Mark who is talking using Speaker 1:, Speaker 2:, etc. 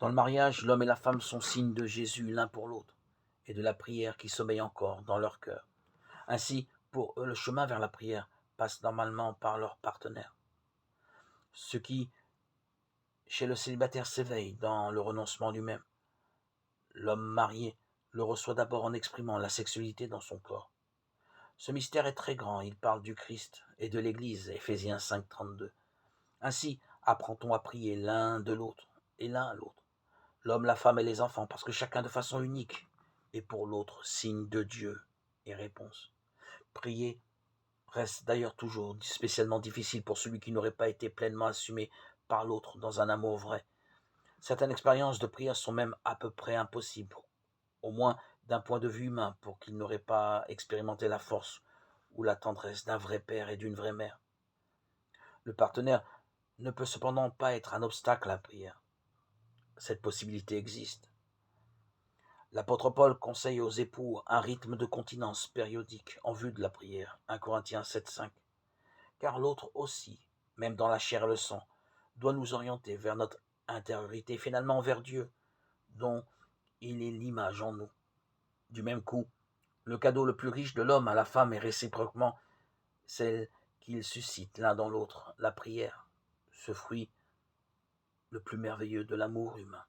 Speaker 1: Dans le mariage, l'homme et la femme sont signes de Jésus l'un pour l'autre et de la prière qui sommeille encore dans leur cœur. Ainsi, pour eux, le chemin vers la prière passe normalement par leur partenaire. Ce qui, chez le célibataire, s'éveille dans le renoncement lui-même. L'homme marié le reçoit d'abord en exprimant la sexualité dans son corps. Ce mystère est très grand, il parle du Christ et de l'Église, Éphésiens 5,32. Ainsi, apprend-on à prier l'un de l'autre et l'un à l'autre, l'homme, la femme et les enfants, parce que chacun de façon unique est pour l'autre signe de Dieu et réponse. Prier reste d'ailleurs toujours spécialement difficile pour celui qui n'aurait pas été pleinement assumé par l'autre dans un amour vrai. Certaines expériences de prière sont même à peu près impossibles, au moins d'un point de vue humain, pour qu'il n'aurait pas expérimenté la force ou la tendresse d'un vrai père et d'une vraie mère. Le partenaire ne peut cependant pas être un obstacle à la prière. Cette possibilité existe. L'apôtre Paul conseille aux époux un rythme de continence périodique en vue de la prière, 1 Corinthiens 7,5. Car l'autre aussi, même dans la chair et le sang, doit nous orienter vers notre intériorité, finalement vers Dieu, dont il est l'image en nous. Du même coup, le cadeau le plus riche de l'homme à la femme est réciproquement celle qu'il suscite l'un dans l'autre, la prière, ce fruit le plus merveilleux de l'amour humain.